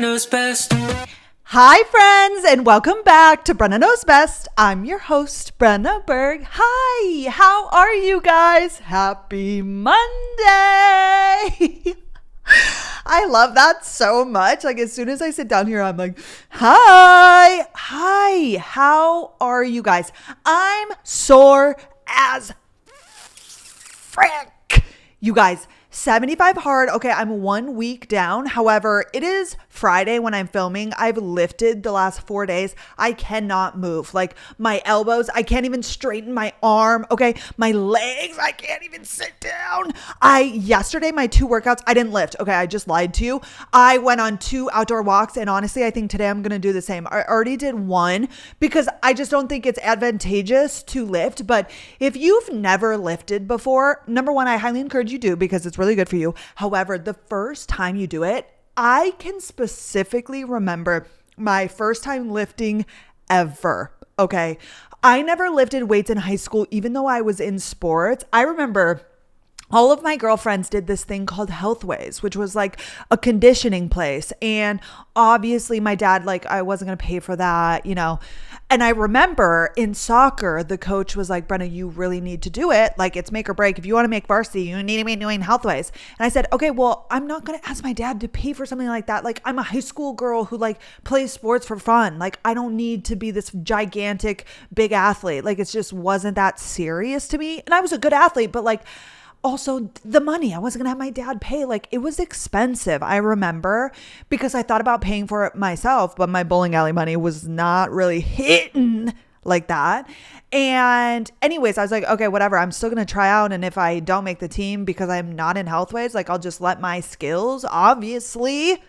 Knows Best. Hi, friends, and welcome back to Brenna Knows Best. I'm your host, Brenna Berg. Hi, how are you guys? Happy Monday. I love that so much. Like, as soon as I sit down here, I'm like, hi, how are you guys? I'm sore as frick. You guys, 75 hard. Okay, I'm 1 week down. However, it is Friday when I'm filming. I've lifted the last 4 days. I cannot move. Like my elbows, I can't even straighten my arm. Okay, my legs, I can't even sit down. Yesterday, my 2 workouts, I didn't lift. Okay, I just lied to you. I went on 2 outdoor walks, and honestly, I think today I'm going to do the same. I already did 1 because I just don't think it's advantageous to lift. But if you've never lifted before, number one, I highly encourage you do because it's really good for you. However, the first time you do it, I can specifically remember my first time lifting ever. Okay. I never lifted weights in high school, even though I was in sports. I remember all of my girlfriends did this thing called Healthways, which was like a conditioning place. And obviously my dad, like, I wasn't going to pay for that, you know. And I remember in soccer, the coach was like, Brenna, you really need to do it. Like, it's make or break. If you want to make varsity, you need to be doing Healthways. And I said, okay, well, I'm not going to ask my dad to pay for something like that. Like, I'm a high school girl who like plays sports for fun. Like, I don't need to be this gigantic, big athlete. Like, it just wasn't that serious to me. And I was a good athlete, but like, also the money, I wasn't gonna have my dad pay. Like, it was expensive. I remember because I thought about paying for it myself, but my bowling alley money was not really hitting like that. And anyways, I was like, okay, whatever. I'm still going to try out. And if I don't make the team because I'm not in Healthways, like, I'll just let my skills obviously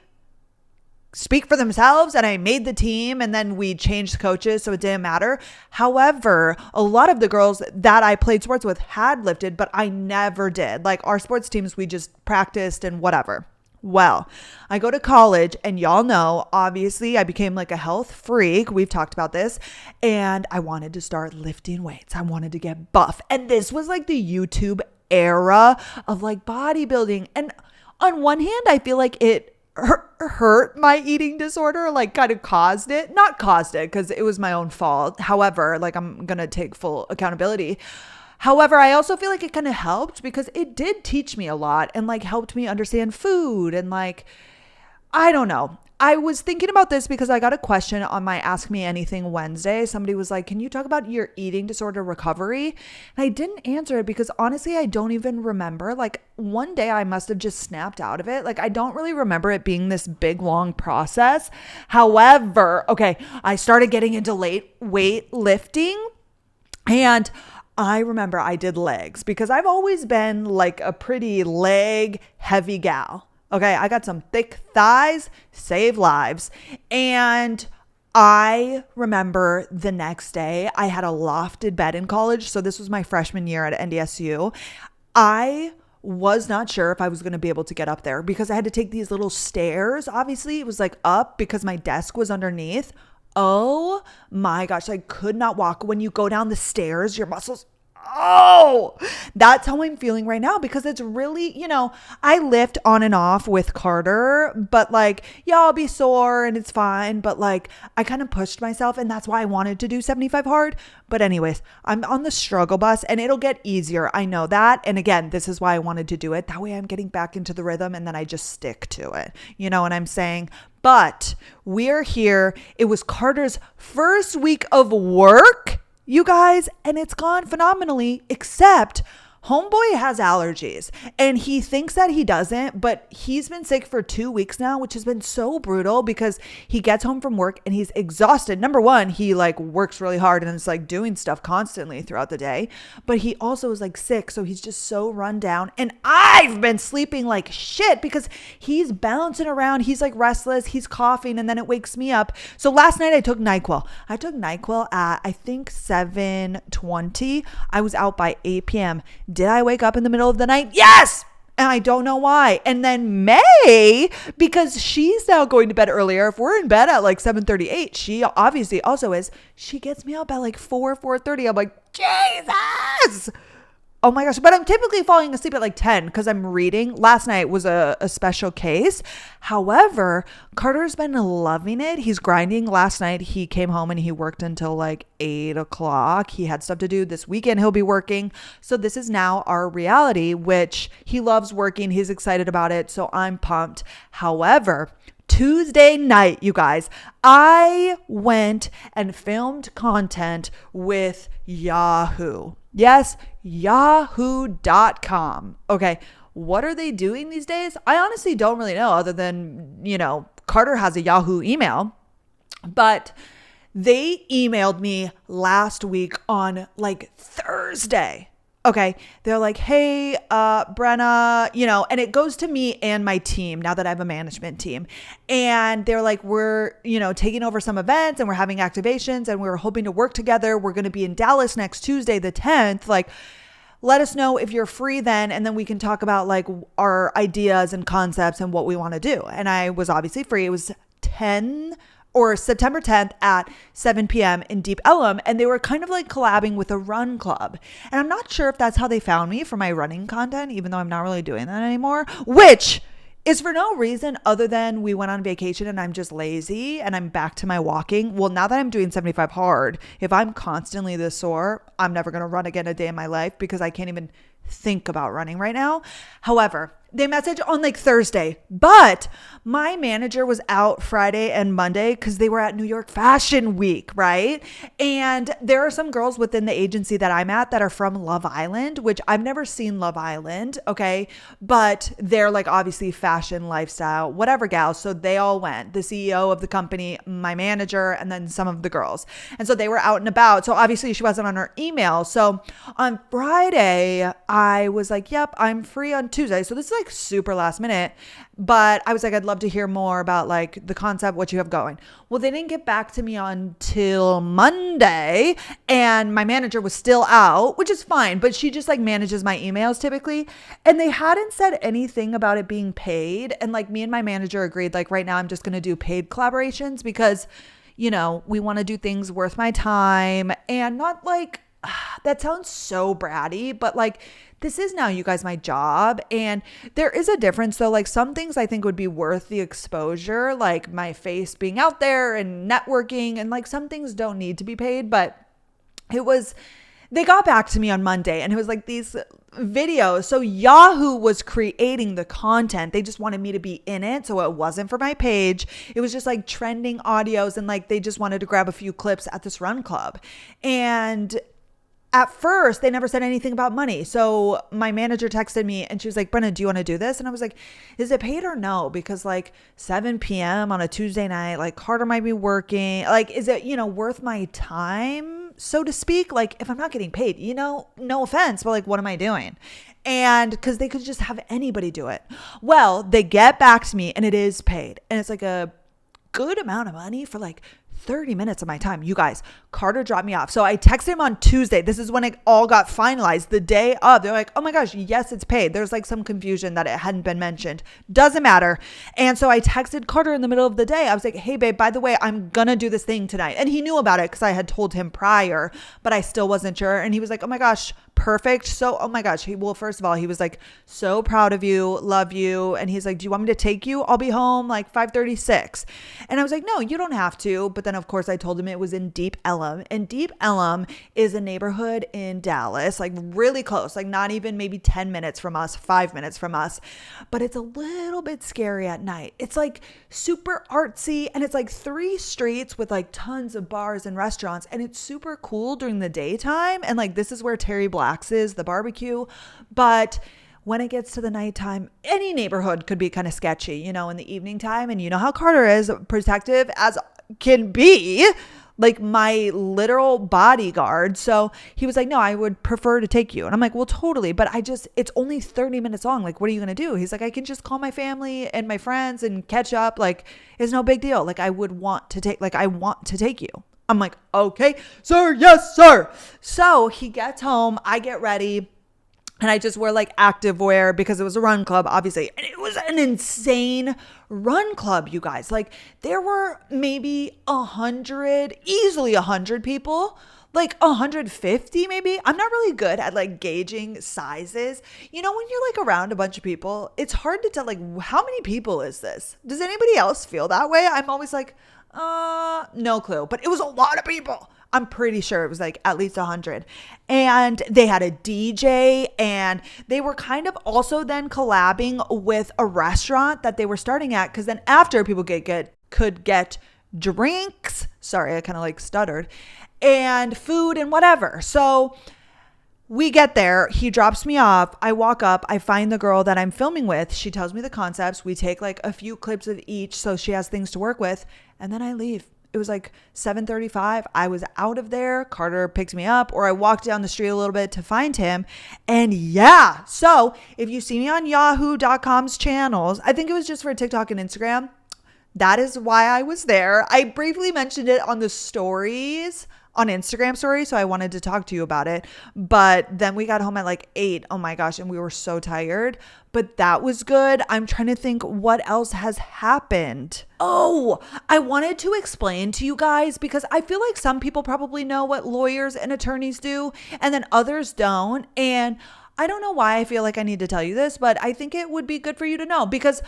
speak for themselves. And I made the team, and then we changed coaches, so it didn't matter. However, a lot of the girls that I played sports with had lifted, but I never did. Like, our sports teams, we just practiced and whatever. Well, I go to college, and y'all know, obviously, I became like a health freak. We've talked about this, and I wanted to start lifting weights. I wanted to get buff. And this was like the YouTube era of like bodybuilding. And on one hand, I feel like it hurt my eating disorder, like kind of not caused it because it was my own fault. However, like, I'm going to take full accountability. However, I also feel like it kind of helped because it did teach me a lot and like helped me understand food and like, I don't know. I was thinking about this because I got a question on my Ask Me Anything Wednesday. Somebody was like, can you talk about your eating disorder recovery? And I didn't answer it because honestly, I don't even remember. Like, one day I must have just snapped out of it. Like, I don't really remember it being this big, long process. However, okay, I started getting into weight lifting, and I remember I did legs because I've always been like a pretty leg heavy gal. Okay, I got some thick thighs, save lives. And I remember the next day I had a lofted bed in college. So this was my freshman year at NDSU. I was not sure if I was going to be able to get up there because I had to take these little stairs. Obviously, it was like up because my desk was underneath. Oh my gosh, I could not walk. When you go down the stairs, your muscles, oh, that's how I'm feeling right now because it's really, you know, I lift on and off with Carter, but like, yeah, I'll be sore and it's fine. But like, I kind of pushed myself, and that's why I wanted to do 75 hard. But anyways, I'm on the struggle bus and it'll get easier. I know that. And again, this is why I wanted to do it. That way I'm getting back into the rhythm and then I just stick to it. You know what I'm saying? But we're here. It was Carter's first week of work, you guys, and it's gone phenomenally, except homeboy has allergies and he thinks that he doesn't, but he's been sick for 2 weeks now, which has been so brutal because he gets home from work and he's exhausted. Number one, he like works really hard and is like doing stuff constantly throughout the day, but he also is like sick. So he's just so run down, and I've been sleeping like shit because he's bouncing around. He's like restless. He's coughing and then it wakes me up. So last night I took NyQuil. At I think 7:20. I was out by 8 p.m. Did I wake up in the middle of the night? Yes! And I don't know why. And then May, because she's now going to bed earlier. If we're in bed at like 7:38, she obviously also is. She gets me up at like 4:30. I'm like, Jesus! Oh my gosh. But I'm typically falling asleep at like 10 because I'm reading. Last night was a special case. However, Carter's been loving it. He's grinding. Last night he came home and he worked until like 8 o'clock. He had stuff to do. This weekend he'll be working. So this is now our reality, which he loves working. He's excited about it. So I'm pumped. However, Tuesday night, you guys, I went and filmed content with Yahoo. Yes, yahoo.com. Okay, what are they doing these days? I honestly don't really know, other than, Carter has a Yahoo email, but they emailed me last week on like Thursday. Okay. They're like, hey, Brenna, and it goes to me and my team now that I have a management team. And they're like, we're, taking over some events and we're having activations and we're hoping to work together. We're going to be in Dallas next Tuesday, the 10th. Like, let us know if you're free then. And then we can talk about like our ideas and concepts and what we want to do. And I was obviously free. It was September 10th at 7 p.m. in Deep Ellum. And they were kind of like collabing with a run club. And I'm not sure if that's how they found me for my running content, even though I'm not really doing that anymore, which is for no reason other than we went on vacation and I'm just lazy and I'm back to my walking. Well, now that I'm doing 75 hard, if I'm constantly this sore, I'm never going to run again a day in my life because I can't even think about running right now. However, they messaged on like Thursday, but my manager was out Friday and Monday because they were at New York Fashion Week, right? And there are some girls within the agency that I'm at that are from Love Island, which I've never seen Love Island, okay? But they're like obviously fashion, lifestyle, whatever gals. So they all went, the CEO of the company, my manager, and then some of the girls. And so they were out and about. So obviously she wasn't on her email. So on Friday, I was like, yep, I'm free on Tuesday. So this is like super last minute, but I was like, I'd love to hear more about like the concept, what you have going. Well, they didn't get back to me until Monday and my manager was still out, which is fine, but she just like manages my emails typically. And they hadn't said anything about it being paid. And like me and my manager agreed, like right now I'm just going to do paid collaborations because, we want to do things worth my time and not like, that sounds so bratty, but like this is now, you guys, my job. And there is a difference though. Like some things I think would be worth the exposure, like my face being out there and networking, and like some things don't need to be paid, but they got back to me on Monday and it was like these videos. So Yahoo was creating the content. They just wanted me to be in it. So it wasn't for my page. It was just like trending audios and like they just wanted to grab a few clips at this run club. And at first, they never said anything about money. So my manager texted me and she was like, Brenna, do you want to do this? And I was like, is it paid or no? Because like 7 p.m. on a Tuesday night, like Carter might be working. Like, is it, worth my time, so to speak? Like if I'm not getting paid, no offense, but like, what am I doing? And because they could just have anybody do it. Well, they get back to me and it is paid. And it's like a good amount of money for like 30 minutes of my time. You guys, Carter dropped me off. So I texted him on Tuesday. This is when it all got finalized. The day of, they're like, oh my gosh, yes, it's paid. There's like some confusion that it hadn't been mentioned. Doesn't matter. And so I texted Carter in the middle of the day. I was like, hey babe, by the way, I'm gonna do this thing tonight. And he knew about it because I had told him prior, but I still wasn't sure. And he was like, oh my gosh, perfect. So, oh my gosh. First of all, he was like, so proud of you, love you. And he's like, do you want me to take you? I'll be home like 5:36. And I was like, no, you don't have to. But then of course I told him it was in Deep Ellum. And Deep Ellum is a neighborhood in Dallas, like really close, like not even maybe 10 minutes from us, 5 minutes from us. But it's a little bit scary at night. It's like super artsy and it's like 3 streets with like tons of bars and restaurants. And it's super cool during the daytime. And like, this is where Terry Black's is, the barbecue. But when it gets to the nighttime, any neighborhood could be kind of sketchy, in the evening time. And you know how Carter is, protective as can be, like my literal bodyguard. So he was like, no, I would prefer to take you. And I'm like, well, totally. But it's only 30 minutes long. Like, what are you going to do? He's like, I can just call my family and my friends and catch up. Like, it's no big deal. Like, I want to take you. I'm like, okay, sir. Yes, sir. So he gets home. I get ready. And I just wear like active wear because it was a run club, obviously. And it was an insane run club, you guys. Like there were maybe 100, easily 100 people. like 150 maybe. I'm not really good at like gauging sizes. You know, when you're like around a bunch of people, it's hard to tell like how many people is this? Does anybody else feel that way? I'm always like, no clue. But it was a lot of people. I'm pretty sure it was like at least 100. And they had a DJ, and they were kind of also then collabing with a restaurant that they were starting at, because then after people could get drinks. Sorry, I kind of like stuttered. And food and whatever. So we get there. He drops me off. I walk up. I find the girl that I'm filming with. She tells me the concepts. We take like a few clips of each so she has things to work with. And then I leave. It was like 7:35. I was out of there. Carter picked me up, or I walked down the street a little bit to find him. And yeah, so if you see me on yahoo.com's channels, I think it was just for TikTok and Instagram. That is why I was there. I briefly mentioned it on the stories, on Instagram stories, so I wanted to talk to you about it. But then we got home at like 8. Oh my gosh, and we were so tired. But that was good. I'm trying to think what else has happened. Oh, I wanted to explain to you guys, because I feel like some people probably know what lawyers and attorneys do, and then others don't. And I don't know why I feel like I need to tell you this, but I think it would be good for you to know, because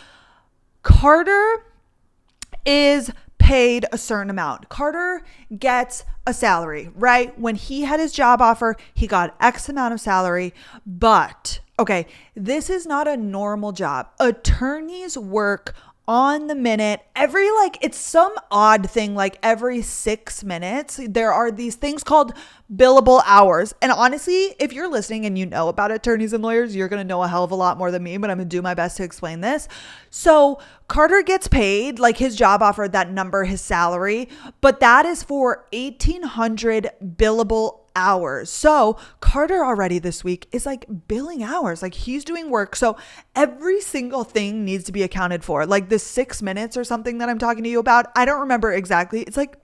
Carter is paid a certain amount. Carter gets a salary, right? When he had his job offer, he got X amount of salary. But, okay, this is not a normal job. Attorneys work on the minute, it's some odd thing, like every 6 minutes, there are these things called billable hours. And honestly, if you're listening and you know about attorneys and lawyers, you're going to know a hell of a lot more than me, but I'm going to do my best to explain this. So Carter gets paid, like his job offer, that number, his salary, but that is for 1,800 billable hours. So Carter already this week is like billing hours, like he's doing work. So every single thing needs to be accounted for. Like the 6 minutes or something that I'm talking to you about, I don't remember exactly. It's like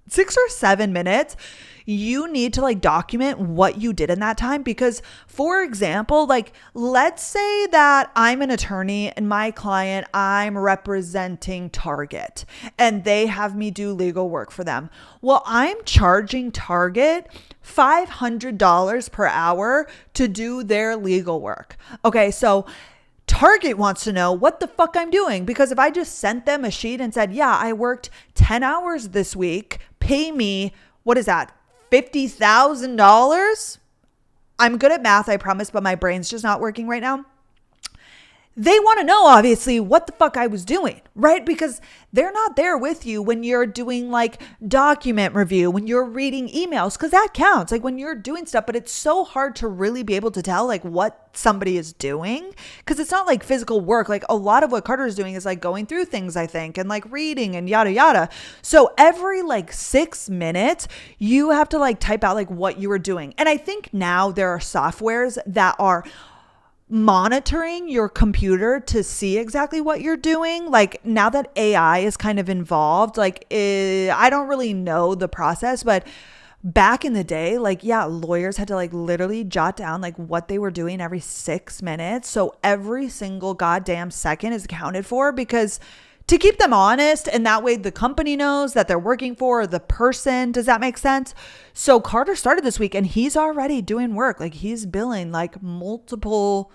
6 or 7 minutes. You need to like document what you did in that time, because for example, like let's say that I'm an attorney and my client, I'm representing Target and they have me do legal work for them. Well, I'm charging Target $500 per hour to do their legal work. Okay, so Target wants to know what the fuck I'm doing, because if I just sent them a sheet and said, yeah, I worked 10 hours this week, pay me, what is that, $50,000? I'm good at math, I promise, but my brain's just not working right now. They want to know, obviously, what the fuck I was doing, right? Because they're not there with you when you're doing like document review, when you're reading emails, because that counts, like when you're doing stuff. But it's so hard to really be able to tell like what somebody is doing, because it's not like physical work. Like a lot of what Carter is doing is like going through things, I think, and like reading and yada yada. So every like 6 minutes, you have to like type out like what you were doing. And I think now there are softwares that are monitoring your computer to see exactly what you're doing. Like now that AI is kind of involved, like I don't really know the process, but back in the day, like, yeah, lawyers had to like literally jot down like what they were doing every 6 minutes. So every single goddamn second is accounted for, because to keep them honest, and that way the company knows that they're working for the person. Does that make sense? So Carter started this week and he's already doing work. Like he's billing like multiple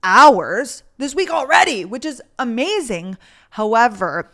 hours this week already, which is amazing. However,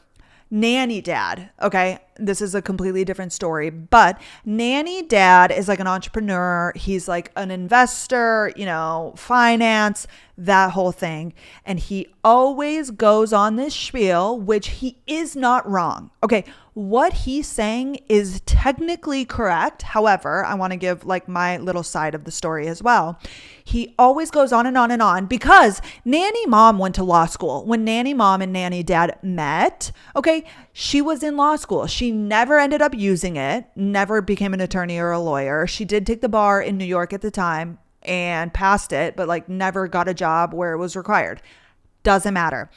nanny dad, okay, this is a completely different story, but nanny dad is like an entrepreneur. He's like an investor, you know, finance, that whole thing. And he always goes on this spiel, which he is not wrong. Okay, what he's saying is technically correct. However, I want to give like my little side of the story as well. He always goes on and on and on, because nanny mom went to law school. When nanny mom and nanny dad met, okay, she was in law school. She never ended up using it, never became an attorney or a lawyer. She did take the bar in New York at the time and passed it, but like never got a job where it was required. Doesn't matter.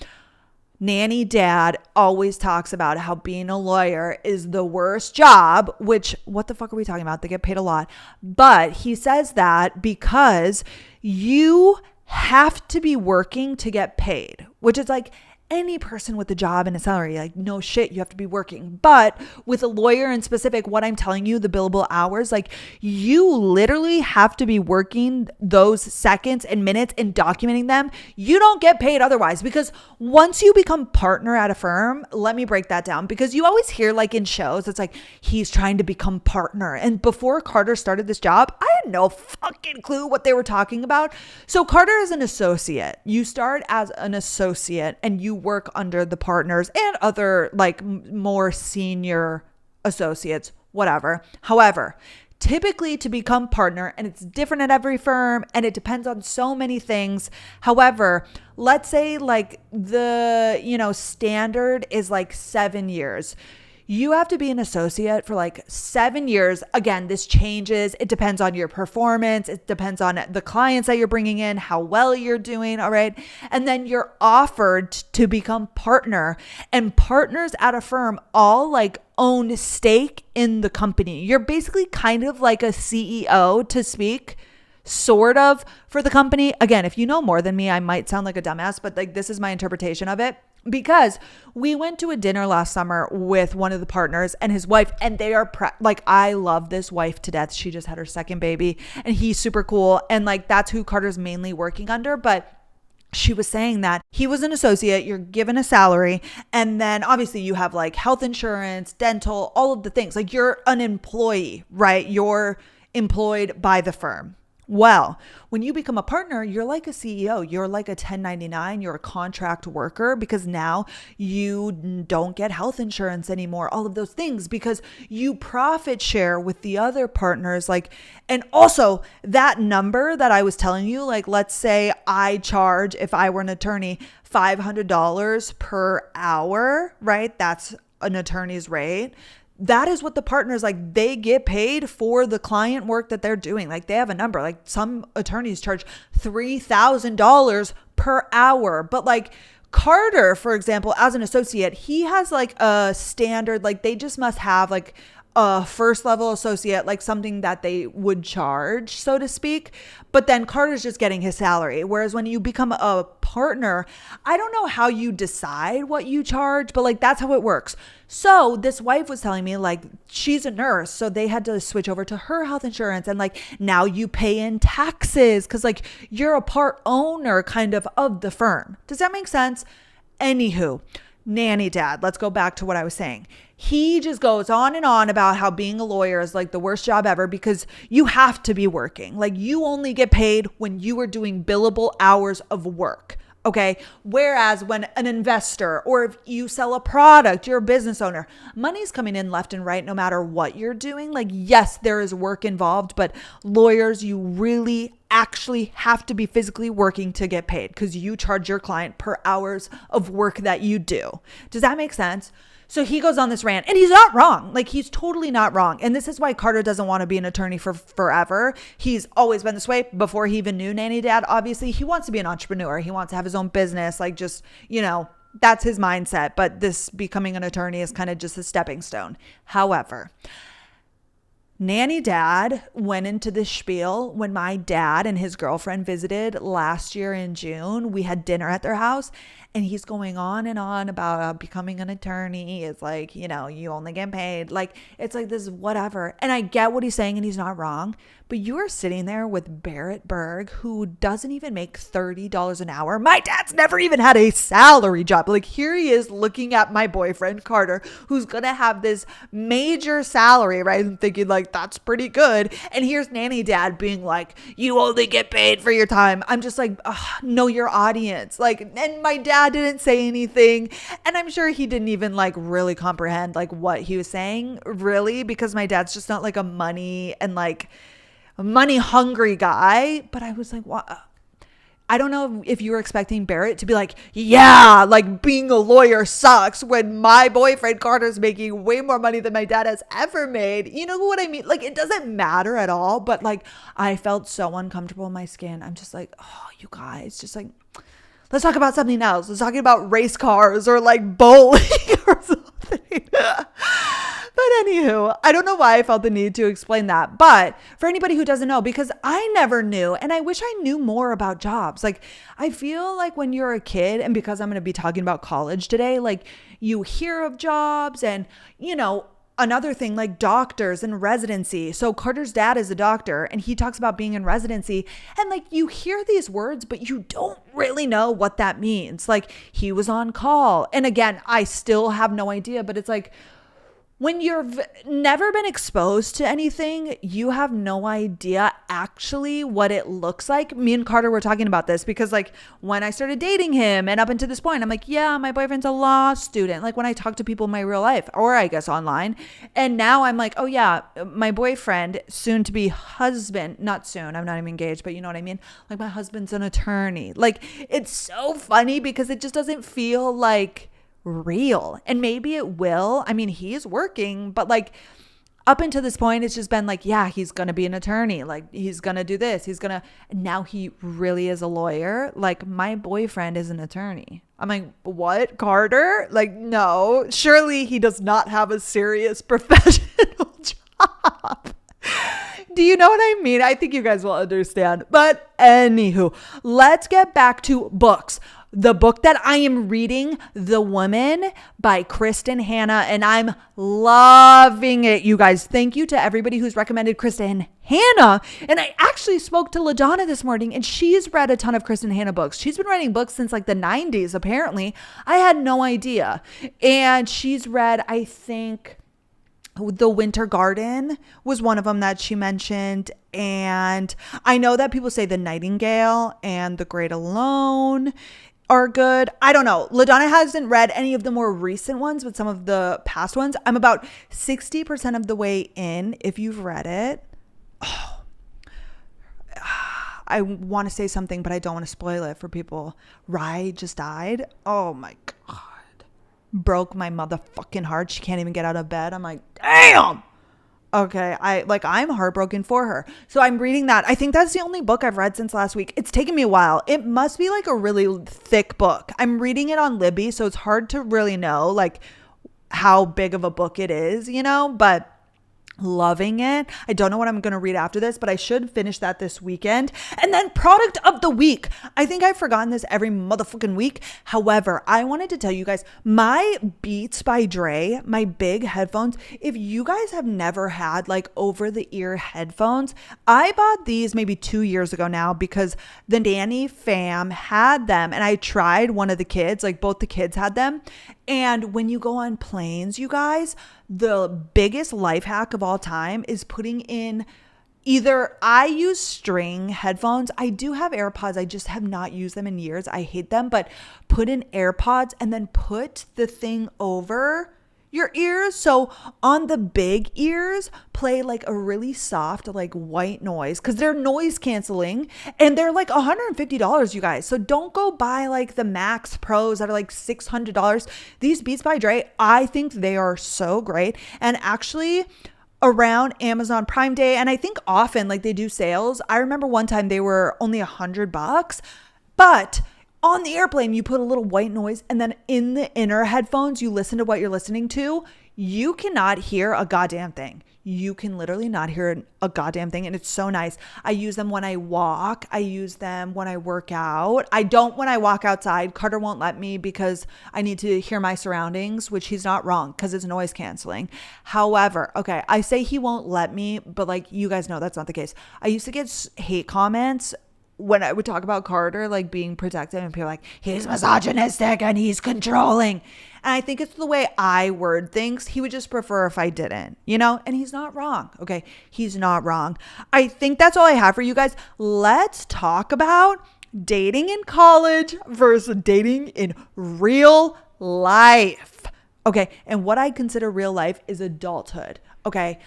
Nanny dad always talks about how being a lawyer is the worst job, which what the fuck are we talking about? They get paid a lot. But he says that because you have to be working to get paid, which is like any person with a job and a salary, like no shit, you have to be working. But with a lawyer in specific, what I'm telling you, the billable hours, like you literally have to be working those seconds and minutes and documenting them. You don't get paid otherwise, because once you become partner at a firm, let me break that down, because you always hear like in shows, it's like he's trying to become partner. And before Carter started this job, I had no fucking clue what they were talking about. So Carter is an associate. You start as an associate and you work under the partners and other like more senior associates, whatever. However, typically to become partner, and it's different at every firm and it depends on so many things. However, let's say like the, standard is like 7 years. You have to be an associate for like 7 years. Again, this changes. It depends on your performance. It depends on the clients that you're bringing in, how well you're doing. All right. And then you're offered to become partner, and partners at a firm all like own stake in the company. You're basically kind of like a CEO to speak, sort of, for the company. Again, if you know more than me, I might sound like a dumbass, but like this is my interpretation of it. Because we went to a dinner last summer with one of the partners and his wife, and they are like, I love this wife to death. She just had her second baby and he's super cool. And like, that's who Carter's mainly working under. But she was saying that he was an associate, you're given a salary, and then obviously you have like health insurance, dental, all of the things. Like you're an employee, right? You're employed by the firm. Well, when you become a partner, you're like a CEO. You're like a 1099. You're a contract worker, because now you don't get health insurance anymore. All of those things, because you profit share with the other partners. Like, and also that number that I was telling you, like, let's say I charge, if I were an attorney, $500 per hour, right? That's an attorney's rate. That is what the partners, like, they get paid for the client work that they're doing. Like, they have a number. Like, some attorneys charge $3,000 per hour. But like Carter, for example, as an associate, he has like a standard, like they just must have like a first level associate, like something that they would charge, so to speak. But then Carter's just getting his salary. Whereas when you become a partner, I don't know how you decide what you charge, but like that's how it works. So this wife was telling me, like, she's a nurse, so they had to switch over to her health insurance, and like now you pay in taxes because like you're a part owner kind of the firm. Does that make sense? Anywho, nanny dad, let's go back to what I was saying. He just goes on and on about how being a lawyer is like the worst job ever, because you have to be working. Like, you only get paid when you are doing billable hours of work. Okay. Whereas when an investor, or if you sell a product, you're a business owner, money's coming in left and right, no matter what you're doing. Like, yes, there is work involved, but lawyers, you really actually have to be physically working to get paid, because you charge your client per hours of work that you do. Does that make sense? So he goes on this rant, and he's not wrong. Like, he's totally not wrong. And this is why Carter doesn't want to be an attorney for forever. He's always been this way before he even knew Nanny Dad. Obviously, he wants to be an entrepreneur. He wants to have his own business. Like, just, that's his mindset. But this becoming an attorney is kind of just a stepping stone. However, Nanny Dad went into this spiel when my dad and his girlfriend visited last year in June. We had dinner at their house, and he's going on and on about becoming an attorney. It's like, you only get paid. Like, it's like this, whatever. And I get what he's saying, and he's not wrong. But you are sitting there with Barrett Berg, who doesn't even make $30 an hour. My dad's never even had a salary job. Like, here he is looking at my boyfriend, Carter, who's going to have this major salary, right? And thinking, like, that's pretty good. And here's Nanny Dad being like, you only get paid for your time. I'm just like, know your audience. Like, and my dad didn't say anything. And I'm sure he didn't even like really comprehend like what he was saying, really, because my dad's just not like a money hungry guy. But I was like, what? I don't know if you were expecting Barrett to be like, yeah, like being a lawyer sucks when my boyfriend Carter's making way more money than my dad has ever made. You know what I mean? Like, it doesn't matter at all. But like, I felt so uncomfortable in my skin. I'm just like, oh, you guys, just like, let's talk about something else. Let's talk about race cars or like bowling or something. But anywho, I don't know why I felt the need to explain that. But for anybody who doesn't know, because I never knew, and I wish I knew more about jobs. Like, I feel like when you're a kid, and because I'm going to be talking about college today, like you hear of jobs and, another thing like doctors and residency. So Carter's dad is a doctor and he talks about being in residency, and like you hear these words, but you don't really know what that means. Like he was on call. And again, I still have no idea, but it's like, when you've never been exposed to anything, you have no idea actually what it looks like. Me and Carter were talking about this because like when I started dating him and up until this point, I'm like, yeah, my boyfriend's a law student. Like when I talk to people in my real life, or I guess online. And now I'm like, oh yeah, my boyfriend, soon to be husband, not soon, I'm not even engaged, but you know what I mean? Like my husband's an attorney. Like it's so funny because it just doesn't feel like real. And maybe it will. I mean, he is working, but like up until this point, it's just been like, yeah, he's going to be an attorney. Like he's going to do this. And now he really is a lawyer. Like my boyfriend is an attorney. I'm like, what, Carter? Like, no, surely he does not have a serious professional job. Do you know what I mean? I think you guys will understand. But anywho, let's get back to books. The book that I am reading, The Woman by Kristen Hanna, and I'm loving it, you guys. Thank you to everybody who's recommended Kristen Hanna. And I actually spoke to LaDonna this morning, and she's read a ton of Kristen Hanna books. She's been writing books since like the 90s, apparently. I had no idea. And she's read, I think, The Winter Garden was one of them that she mentioned. And I know that people say The Nightingale and The Great Alone are good. I don't know. LaDonna hasn't read any of the more recent ones, but some of the past ones. I'm about 60% of the way in. If you've read it, I want to say something, but I don't want to spoil it for people. Rye just died. Oh my God. Broke my motherfucking heart. She can't even get out of bed. I'm like, damn. Okay, I'm heartbroken for her. So I'm reading that. I think that's the only book I've read since last week. It's taken me a while. It must be like a really thick book. I'm reading it on Libby, so it's hard to really know like how big of a book it is, but loving it. I don't know what I'm going to read after this, but I should finish that this weekend. And then product of the week. I think I've forgotten this every motherfucking week. However, I wanted to tell you guys, my Beats by Dre, my big headphones, if you guys have never had like over the ear headphones, I bought these maybe 2 years ago now because the nanny fam had them and I tried one of the kids, like both the kids had them. And when you go on planes, you guys, the biggest life hack of all time is putting in either, I use string headphones. I do have AirPods. I just have not used them in years. I hate them, but put in AirPods and then put the thing over your ears. So on the big ears, play like a really soft, like white noise because they're noise canceling and they're like $150, you guys. So don't go buy like the Max Pros that are like $600. These Beats by Dre, I think they are so great. And actually, around Amazon Prime Day, and I think often like they do sales. I remember one time they were only $100, but on the airplane, you put a little white noise, and then in the inner headphones, you listen to what you're listening to. You cannot hear a goddamn thing. You can literally not hear a goddamn thing, and it's so nice. I use them when I walk. I use them when I work out. I don't when I walk outside. Carter won't let me because I need to hear my surroundings, which he's not wrong because it's noise canceling. However, okay, I say he won't let me, but like you guys know that's not the case. I used to get hate comments when I would talk about Carter, like being protective and people like, he's misogynistic and he's controlling. And I think it's the way I word things. He would just prefer if I didn't, and he's not wrong. Okay. He's not wrong. I think that's all I have for you guys. Let's talk about dating in college versus dating in real life. Okay. And what I consider real life is adulthood. Okay.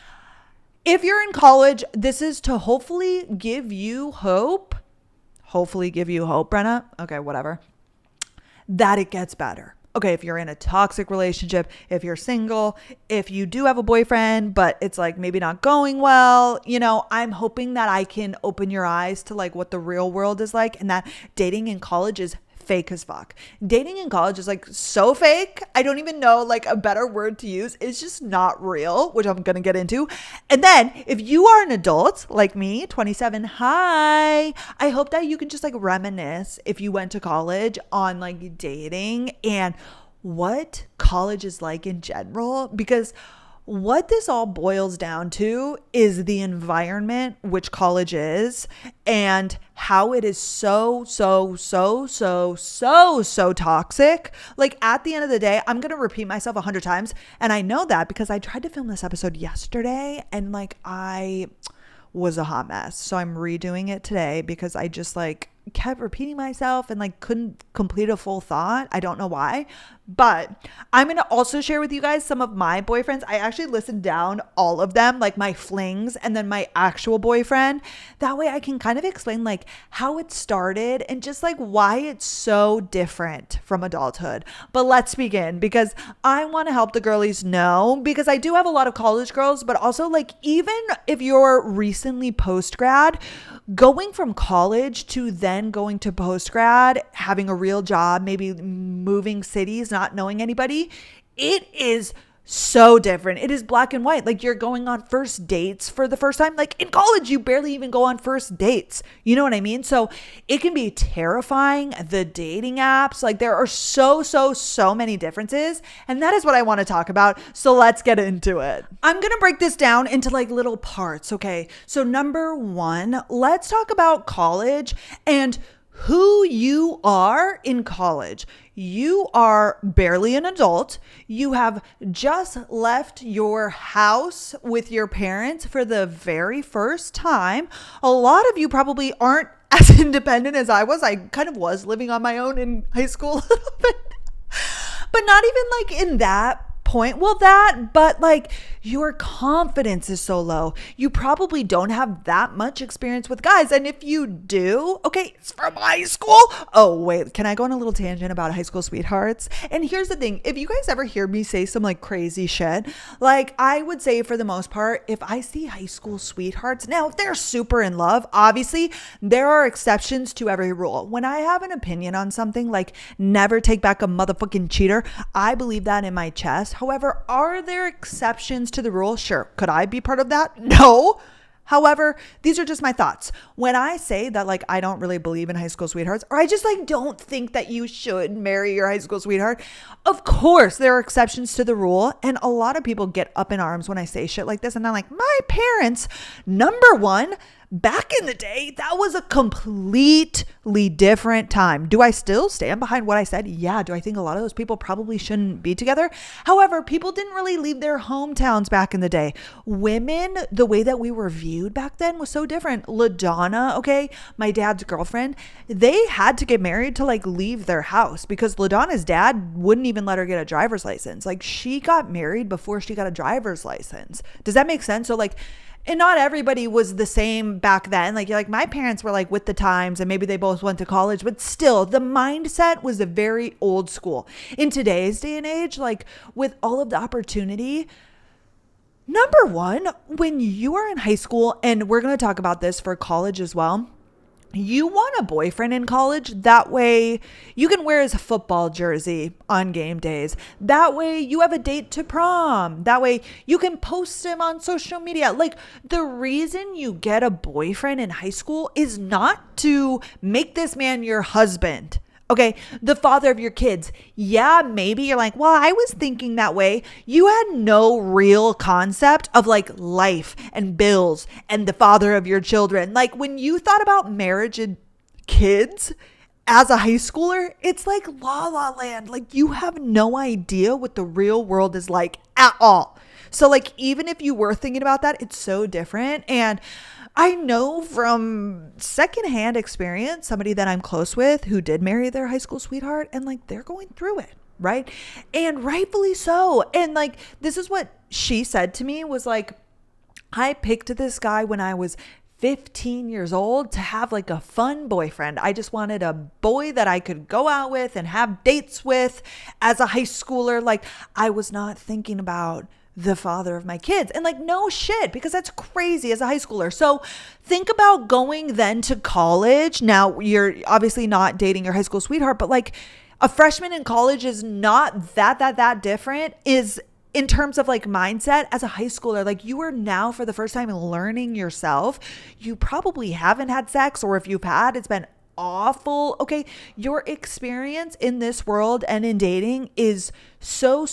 If you're in college, this is to hopefully give you hope. Brenna. Okay, whatever. That it gets better. Okay, if you're in a toxic relationship, if you're single, if you do have a boyfriend, but it's like maybe not going well, I'm hoping that I can open your eyes to like what the real world is like and that dating in college is fake as fuck. Dating in college is like so fake. I don't even know like a better word to use. It's just not real, which I'm going to get into. And then if you are an adult like me, 27, hi, I hope that you can just like reminisce if you went to college on like dating and what college is like in general, because what this all boils down to is the environment which college is and how it is so toxic. Like at the end of the day, I'm going to repeat myself 100 times. And I know that because I tried to film this episode yesterday and like I was a hot mess. So I'm redoing it today because I just like kept repeating myself and like couldn't complete a full thought. I don't know why, but I'm going to also share with you guys some of my boyfriends. I actually listened down all of them, like my flings and then my actual boyfriend. That way I can kind of explain like how it started and just like why it's so different from adulthood. But let's begin because I want to help the girlies know, because I do have a lot of college girls, but also like even if you're recently post grad, going from college to then going to post grad, having a real job, maybe moving cities, not knowing anybody, it is so different. It is black and white. Like you're going on first dates for the first time. Like in college, you barely even go on first dates. You know what I mean? So it can be terrifying. The dating apps, like there are so many differences. And that is what I want to talk about. So let's get into it. I'm going to break this down into like little parts. Okay. So number one, let's talk about college and who you are in college. You are barely an adult. You have just left your house with your parents for the very first time. A lot of you probably aren't as independent as I was. I kind of was living on my own in high school a little bit, but not even like in that point. Well, but like your confidence is so low. You probably don't have that much experience with guys. And if you do, okay, it's from high school. Oh, wait, can I go on a little tangent about high school sweethearts? And here's the thing. If you guys ever hear me say some like crazy shit, like I would say for the most part, if I see high school sweethearts, now if they're super in love, obviously there are exceptions to every rule. When I have an opinion on something like never take back a motherfucking cheater, I believe that in my chest. However, are there exceptions to the rule? Sure. Could I be part of that? No. However, these are just my thoughts. When I say that like I don't really believe in high school sweethearts, or I just like don't think that you should marry your high school sweetheart, of course there are exceptions to the rule. And a lot of people get up in arms when I say shit like this. And I'm like, my parents, number one, back in the day, that was a completely different time. Do I still stand behind what I said? Yeah. Do I think a lot of those people probably shouldn't be together? However, people didn't really leave their hometowns back in the day. Women, the way that we were viewed back then was so different. LaDonna, okay, my dad's girlfriend, they had to get married to like leave their house because LaDonna's dad wouldn't even let her get a driver's license. Like she got married before she got a driver's license. Does that make sense? So like, and not everybody was the same back then. Like, you're like, my parents were like with the times and maybe they both went to college, but still the mindset was a very old school. In today's day and age, like with all of the opportunity, number one, when you are in high school, and we're going to talk about this for college as well, you want a boyfriend in college. That way you can wear his football jersey on game days. That way you have a date to prom. That way you can post him on social media. Like the reason you get a boyfriend in high school is not to make this man your husband. Okay, the father of your kids. Yeah, maybe you're like, well, I was thinking that way. You had no real concept of like life and bills and the father of your children. Like when you thought about marriage and kids as a high schooler, it's like la la land. Like you have no idea what the real world is like at all. So like even if you were thinking about that, it's so different. And I know from secondhand experience, somebody that I'm close with who did marry their high school sweetheart and like they're going through it, right? And rightfully so. And like this is what she said to me was like, I picked this guy when I was 15 years old to have like a fun boyfriend. I just wanted a boy that I could go out with and have dates with as a high schooler. Like I was not thinking about the father of my kids. And like, no shit, because that's crazy as a high schooler. So think about going then to college. Now, you're obviously not dating your high school sweetheart, but like a freshman in college is not that different is in terms of like mindset as a high schooler. Like, you are now for the first time learning yourself. You probably haven't had sex, or if you've had, it's been awful. Okay, your experience in this world and in dating is so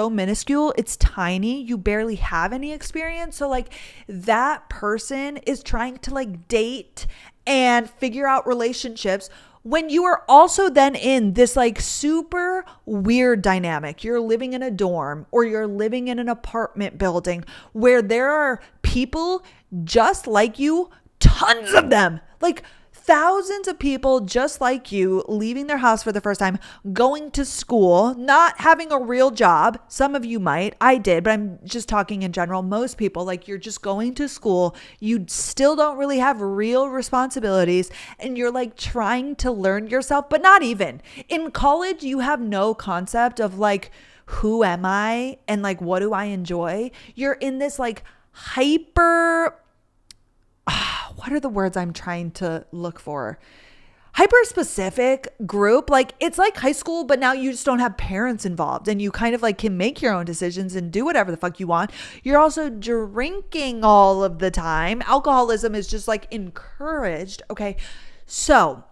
minuscule. It's tiny. You barely have any experience. So like, that person is trying to like date and figure out relationships when you are also then in this like super weird dynamic. You're living in a dorm, or you're living in an apartment building where there are people just like you, tons of them, like thousands of people just like you, leaving their house for the first time, going to school, not having a real job. Some of you might. I did, but I'm just talking in general. Most people, like, you're just going to school. You still don't really have real responsibilities, and you're like trying to learn yourself, but not even. In college, you have no concept of like, who am I and like, what do I enjoy? You're in this like hyper what are the words I'm trying to look for? Hyper specific group. Like, it's like high school, but now you just don't have parents involved, and you kind of like can make your own decisions and do whatever the fuck you want. You're also drinking all of the time. Alcoholism is just like encouraged. Okay. So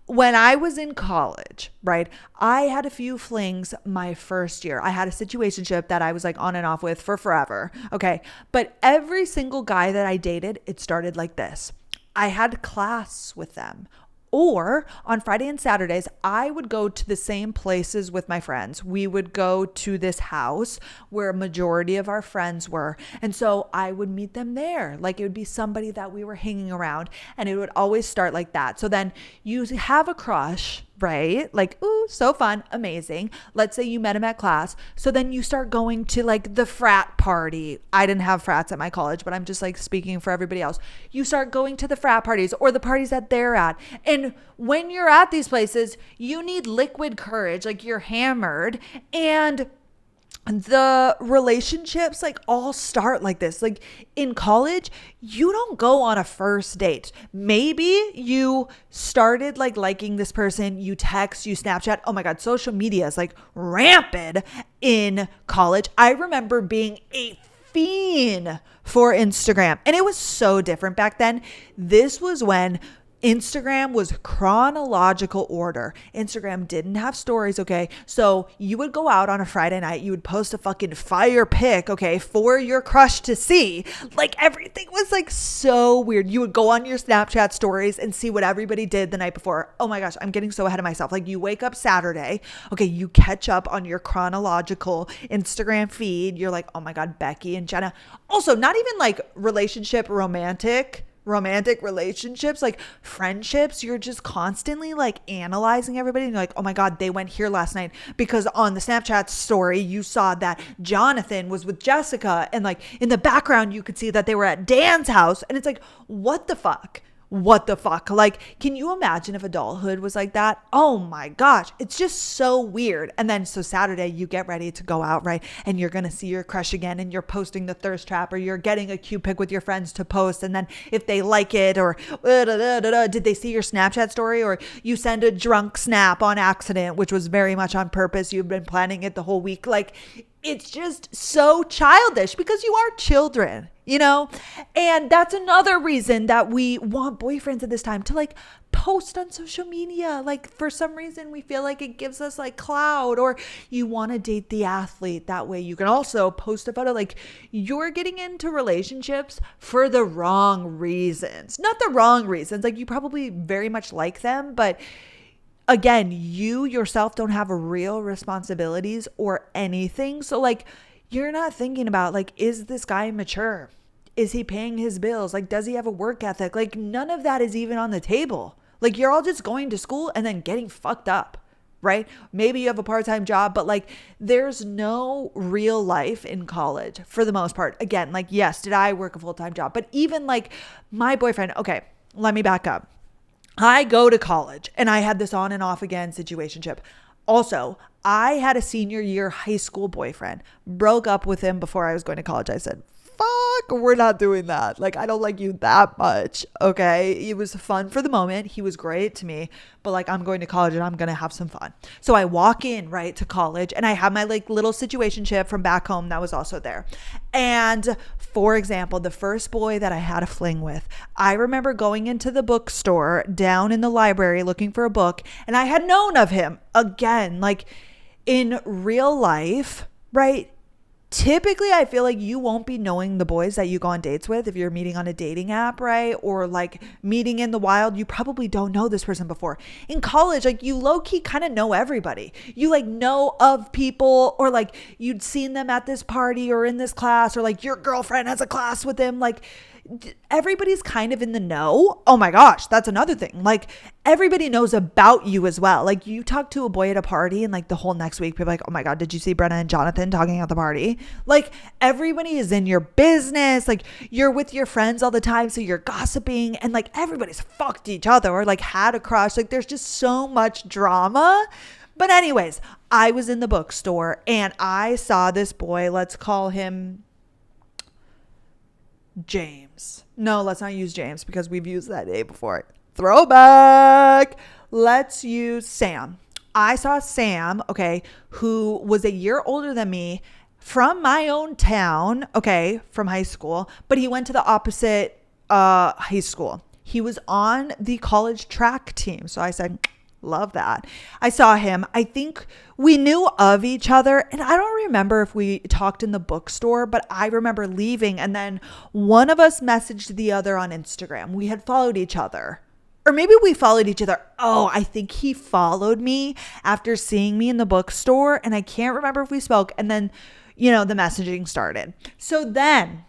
when I was in college, right, I had a few flings my first year. I had a situationship that I was like on and off with for forever. Okay. But every single guy that I dated, it started like this. I had class with them. Or on Friday and Saturdays, I would go to the same places with my friends. We would go to this house where a majority of our friends were. And so I would meet them there. Like, it would be somebody that we were hanging around, and it would always start like that. So then you have a crush, right? Like, ooh, so fun, amazing. Let's say you met him at class. So then you start going to like the frat party. I didn't have frats at my college, but I'm just like speaking for everybody else. You start going to the frat parties or the parties that they're at. And when you're at these places, you need liquid courage. Like, you're hammered, and the relationships like all start like this. Like, in college, you don't go on a first date. Maybe you started like liking this person, you text, you Snapchat. Oh my God, social media is like rampant in college. I remember being a fiend for Instagram, and it was so different back then. This was when Instagram was chronological order. Instagram didn't have stories, okay? So you would go out on a Friday night, you would post a fucking fire pic, okay, for your crush to see. Like, everything was like so weird. You would go on your Snapchat stories and see what everybody did the night before. Oh my gosh, I'm getting so ahead of myself. Like, you wake up Saturday, okay, you catch up on your chronological Instagram feed. You're like, oh my God, Becky and Jenna. Also, not even like relationship, romantic relationships, like friendships. You're just constantly like analyzing everybody, and you're like, oh my God, they went here last night because on the Snapchat story you saw that Jonathan was with Jessica, and like in the background you could see that they were at Dan's house. And it's like, what the fuck? Like, can you imagine if adulthood was like that? Oh my gosh, it's just so weird. And then so Saturday you get ready to go out, right? And you're going to see your crush again, and you're posting the thirst trap, or you're getting a cute pic with your friends to post. And then if they like it, or did they see your Snapchat story, or you send a drunk snap on accident, which was very much on purpose. You've been planning it the whole week. Like, it's just so childish because you are children, you know? And that's another reason that we want boyfriends at this time, to like post on social media. Like, for some reason we feel like it gives us like clout, or you want to date the athlete. That way you can also post a photo. Like, you're getting into relationships for the wrong reasons. Not the wrong reasons. Like, you probably very much like them, but again, you yourself don't have real responsibilities or anything. So like, you're not thinking about like, is this guy mature? Is he paying his bills? Like, does he have a work ethic? Like, none of that is even on the table. Like, you're all just going to school and then getting fucked up, right? Maybe you have a part-time job, but like, there's no real life in college for the most part. Again, like, yes, did I work a full-time job? But even like my boyfriend, okay, let me back up. I go to college, and I had this on and off again situationship. Also, I had a senior year high school boyfriend, broke up with him before I was going to college. I said, fuck, we're not doing that. Like, I don't like you that much. Okay. It was fun for the moment. He was great to me, but like, I'm going to college and I'm going to have some fun. So I walk in right to college and I have my like little situationship from back home that was also there. And for example, the first boy that I had a fling with, I remember going into the bookstore down in the library looking for a book, and I had known of him again, like in real life, right? Typically, I feel like you won't be knowing the boys that you go on dates with if you're meeting on a dating app, right? Or like meeting in the wild. You probably don't know this person before. In college, like you low-key kind of know everybody. You like know of people, or like you'd seen them at this party or in this class, or like your girlfriend has a class with them. Like everybody's kind of in the know. Oh my gosh, that's another thing. Like everybody knows about you as well. Like you talk to a boy at a party and like the whole next week people are like, oh my God, did you see Brenna and Jonathan talking at the party? Like everybody is in your business. Like you're with your friends all the time, so you're gossiping, and like everybody's fucked each other or like had a crush. Like there's just so much drama. But anyways, I was in the bookstore and I saw this boy, let's call him James. No, let's not use James because we've used that name before. Throwback. Let's use Sam. I saw Sam, okay, who was a year older than me, from my own town, okay, from high school, but he went to the opposite high school. He was on the college track team. So I said, love that. I saw him. I think we knew of each other, and I don't remember if we talked in the bookstore, but I remember leaving and then one of us messaged the other on Instagram. We had followed each other, or maybe we followed each other. Oh, I think he followed me after seeing me in the bookstore, and I can't remember if we spoke. And then, you know, the messaging started. So then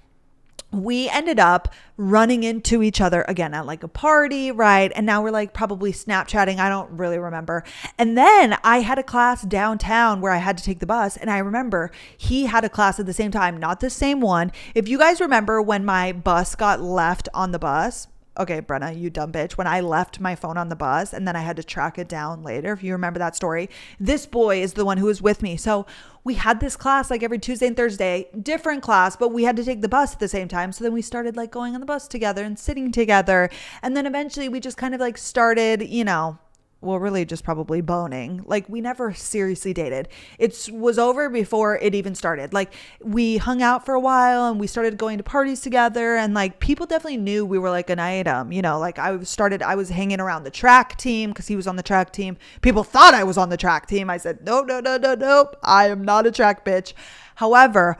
we ended up running into each other again at like a party, right? And now we're like probably Snapchatting. I don't really remember. And then I had a class downtown where I had to take the bus. And I remember he had a class at the same time, not the same one. If you guys remember when my bus got left on the bus, okay, Brenna, you dumb bitch, when I left my phone on the bus and then I had to track it down later, if you remember that story, this boy is the one who was with me. So we had this class like every Tuesday and Thursday, different class, but we had to take the bus at the same time. So then we started like going on the bus together and sitting together. And then eventually we just kind of like started, you know, well, really just probably boning. Like we never seriously dated. It was over before it even started. Like we hung out for a while and we started going to parties together, and like people definitely knew we were like an item, you know, like I was hanging around the track team because he was on the track team. People thought I was on the track team. I said, nope. I am not a track bitch. However,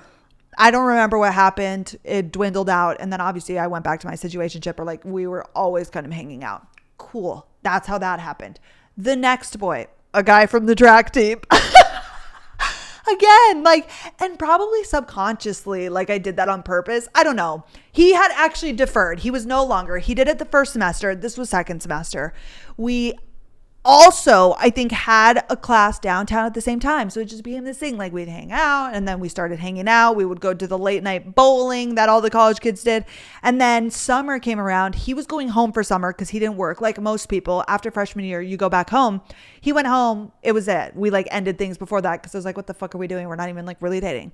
I don't remember what happened. It dwindled out. And then obviously I went back to my situationship, or like we were always kind of hanging out. Cool. That's how that happened. The next boy, a guy from the track team. Again, like, and probably subconsciously, like I did that on purpose. I don't know. He had actually deferred. He was no longer. He did it the first semester. This was second semester. We also, I think, had a class downtown at the same time. So it just became this thing, like we'd hang out, and then we started hanging out. We would go to the late night bowling that all the college kids did. And then summer came around. He was going home for summer because he didn't work like most people. After freshman year, you go back home. He went home. It was it. We like ended things before that because I was like, what the fuck are we doing? We're not even like really dating.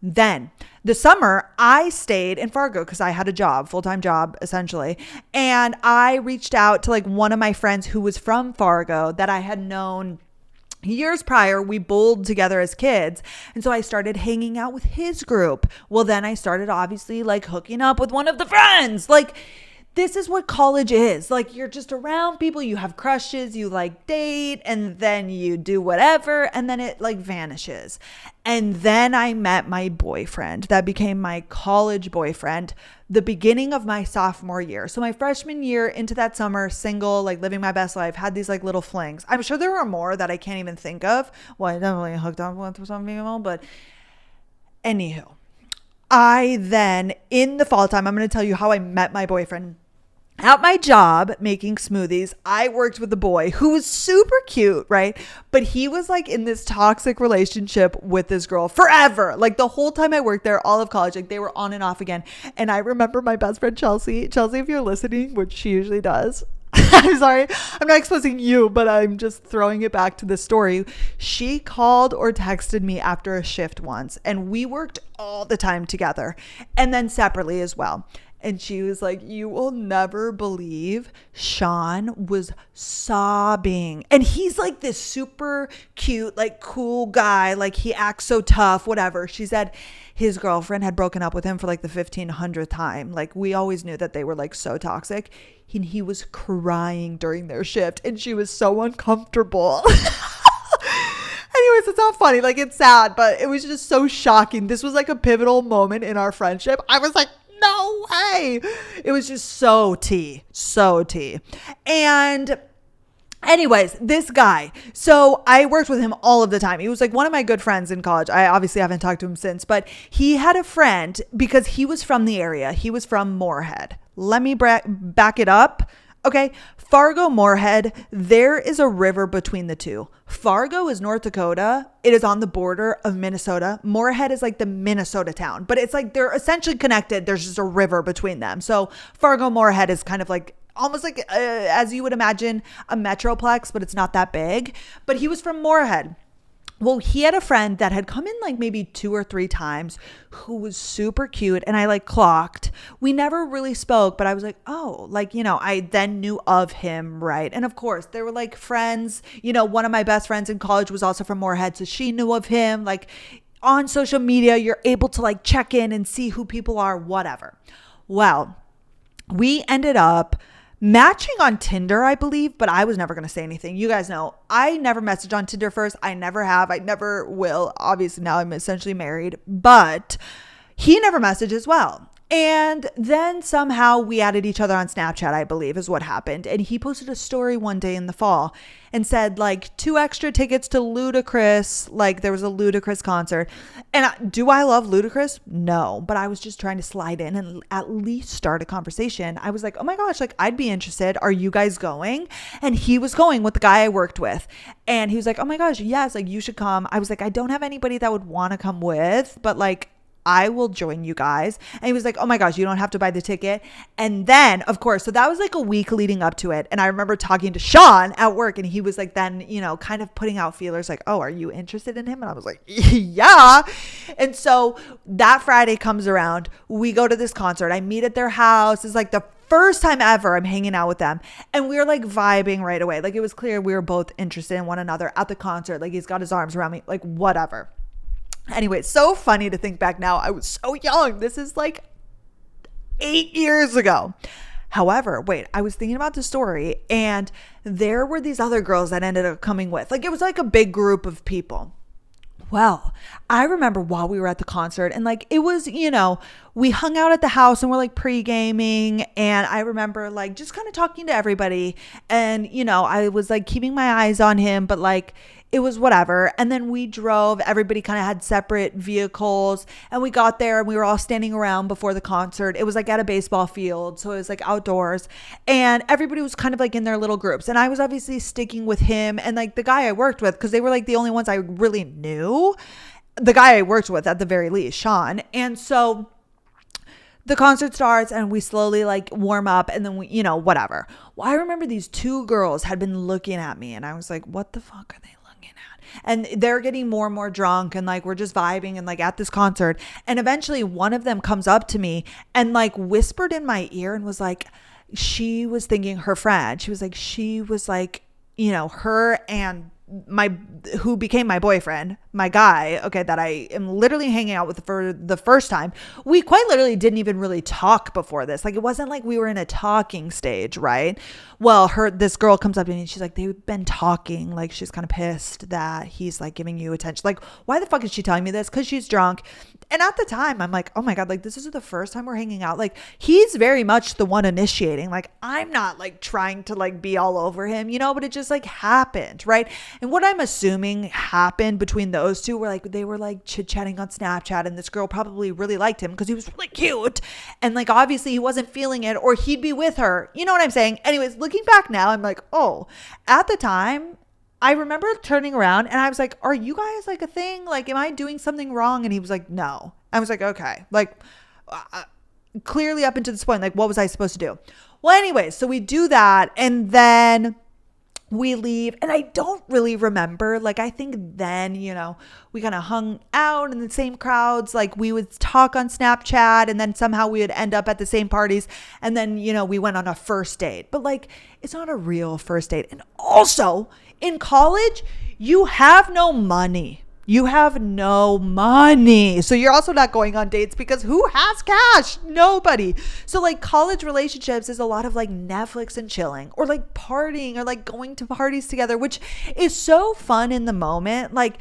Then the summer I stayed in Fargo because I had a job, full-time job essentially. And I reached out to like one of my friends who was from Fargo that I had known years prior. We bowled together as kids. And so I started hanging out with his group. Well, then I started obviously like hooking up with one of the friends. Like, this is what college is. Like, you're just around people, you have crushes, you like date, and then you do whatever, and then it like vanishes. And then I met my boyfriend that became my college boyfriend the beginning of my sophomore year. So my freshman year into that summer, single, like living my best life, had these like little flings. I'm sure there were more that I can't even think of. Well, I definitely hooked up with some people, but anywho. I then, in the fall time, I'm going to tell you how I met my boyfriend. At my job making smoothies, I worked with a boy who was super cute, right? But he was like in this toxic relationship with this girl forever. Like the whole time I worked there, all of college, like they were on and off again. And I remember my best friend, Chelsea, if you're listening, which she usually does, I'm sorry, I'm not exposing you, but I'm just throwing it back to the story. She called or texted me after a shift once, and we worked all the time together and then separately as well. And she was like, you will never believe Sean was sobbing. And he's like this super cute, like cool guy. Like he acts so tough, whatever. She said his girlfriend had broken up with him for like the 1500th time. Like we always knew that they were like so toxic. He was crying during their shift and she was so uncomfortable. Anyways, it's not funny. Like it's sad, but it was just so shocking. This was like a pivotal moment in our friendship. I was like, no way. It was just so tea. And anyways, this guy, so I worked with him all of the time. He was like one of my good friends in college. I obviously haven't talked to him since, but he had a friend because he was from the area. He was from Moorhead. Let me back it up. Okay. Fargo, Moorhead, there is a river between the two. Fargo is North Dakota. It is on the border of Minnesota. Moorhead is like the Minnesota town, but it's like they're essentially connected. There's just a river between them. So Fargo, Moorhead is kind of like almost like as you would imagine a metroplex, but it's not that big. But he was from Moorhead. Well, he had a friend that had come in like maybe 2 or 3 times who was super cute. And I like clocked. We never really spoke, but I was like, oh, like, you know, I then knew of him. Right. And of course, they were like friends. You know, one of my best friends in college was also from Moorhead. So she knew of him. Like on social media, you're able to like check in and see who people are, whatever. Well, we ended up matching on Tinder, I believe, but I was never going to say anything. You guys know I never messaged on Tinder first. I never have. I never will. Obviously, now I'm essentially married, but he never messaged as well. And then somehow we added each other on Snapchat, I believe is what happened. And he posted a story one day in the fall and said like 2 extra tickets to Ludacris. Like there was a Ludacris concert. And do I love Ludacris? No, but I was just trying to slide in and at least start a conversation. I was like, oh my gosh, like I'd be interested. Are you guys going? And he was going with the guy I worked with. And he was like, oh my gosh, yes, like you should come. I was like, I don't have anybody that would want to come with, but like I will join you guys. And he was like, oh my gosh, you don't have to buy the ticket. And then, of course, so that was like a week leading up to it. And I remember talking to Sean at work and he was like, then, you know, kind of putting out feelers like, oh, are you interested in him? And I was like, yeah. And so that Friday comes around. We go to this concert. I meet at their house. It's like the first time ever I'm hanging out with them. And we were like vibing right away. Like it was clear we were both interested in one another at the concert. Like he's got his arms around me, like whatever. Anyway, it's so funny to think back now. I was so young. This is like 8 years ago. However, wait, I was thinking about the story and there were these other girls that ended up coming with. Like it was like a big group of people. Well, I remember while we were at the concert and like it was, you know, we hung out at the house and we're like pre-gaming and I remember like just kind of talking to everybody and, you know, I was like keeping my eyes on him, but like it was whatever. And then we drove, everybody kind of had separate vehicles and we got there and we were all standing around before the concert. It was like at a baseball field. So it was like outdoors and everybody was kind of like in their little groups. And I was obviously sticking with him and like the guy I worked with, because they were like the only ones I really knew. The guy I worked with at the very least, Sean. And so the concert starts and we slowly like warm up and then we, you know, whatever. Well, I remember these 2 girls had been looking at me and I was like, what the fuck are they looking at? And they're getting more and more drunk and like we're just vibing and like at this concert. And eventually one of them comes up to me and like whispered in my ear and was like, she was thinking her friend. She was like, you know, her and who became my boyfriend, my guy, okay, that I am literally hanging out with for the first time. We quite literally didn't even really talk before this. Like it wasn't like we were in a talking stage, right? Well, this girl comes up to me and she's like, they've been talking. Like she's kind of pissed that he's like giving you attention. Like, why the fuck is she telling me this? Because she's drunk. And at the time, I'm like, oh my God, like this is the first time we're hanging out. Like he's very much the one initiating. Like I'm not like trying to like be all over him, you know, but it just like happened, right? And what I'm assuming happened between those two were like, they were like chit-chatting on Snapchat and this girl probably really liked him because he was really cute. And like, obviously he wasn't feeling it or he'd be with her. You know what I'm saying? Anyways, looking back now, I'm like, oh, at the time, I remember turning around and I was like, are you guys like a thing? Like, am I doing something wrong? And he was like, no. I was like, okay. Like, clearly up until this point, like, what was I supposed to do? Well, anyway, so we do that, and then we leave, and I don't really remember. Like, I think then, we kind of hung out in the same crowds. Like, we would talk on Snapchat, and then somehow we would end up at the same parties. And then, we went on a first date. But like, it's not a real first date. And also, in college, you have no money. You have no money. So you're also not going on dates because who has cash? Nobody. So like college relationships is a lot of like Netflix and chilling, or like partying, or like going to parties together, which is so fun in the moment. Like,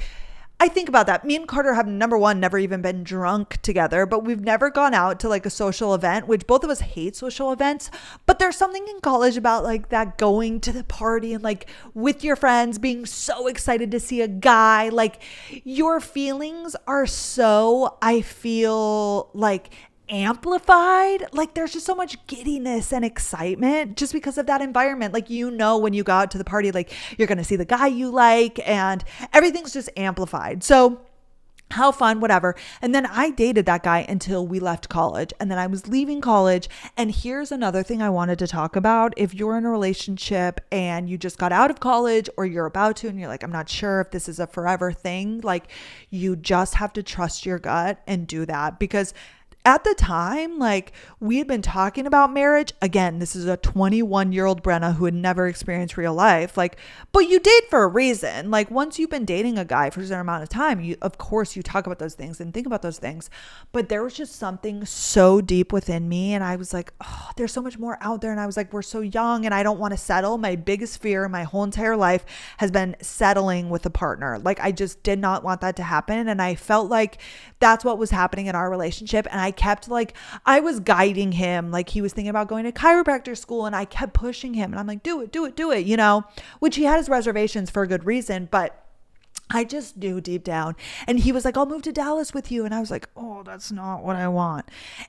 I think about that. Me and Carter have, number one, never even been drunk together, but we've never gone out to like a social event, which both of us hate social events. But there's something in college about like that going to the party and like with your friends being so excited to see a guy. Like, your feelings are so, I feel like, amplified. Like, there's just so much giddiness and excitement just because of that environment. Like, when you go out to the party, like, you're going to see the guy you like, and everything's just amplified. So how fun, whatever. And then I dated that guy until we left college, and then I was leaving college. And here's another thing I wanted to talk about. If you're in a relationship and you just got out of college, or you're about to, and you're like, I'm not sure if this is a forever thing, like, you just have to trust your gut and do that. Because at the time, like, we had been talking about marriage. Again, this is a 21-year-old Brenna who had never experienced real life. Like, but you date for a reason. Like, once you've been dating a guy for a certain amount of time, of course you talk about those things and think about those things. But there was just something so deep within me. And I was like, oh, there's so much more out there. And I was like, we're so young and I don't want to settle. My biggest fear my whole entire life has been settling with a partner. Like, I just did not want that to happen. And I felt like that's what was happening in our relationship. And I kept, like, I was guiding him. Like, he was thinking about going to chiropractor school, and I kept pushing him, and I'm like, do it, which he had his reservations for a good reason, but I just knew deep down. And he was like, I'll move to Dallas with you. And I was like, oh, that's not what I want.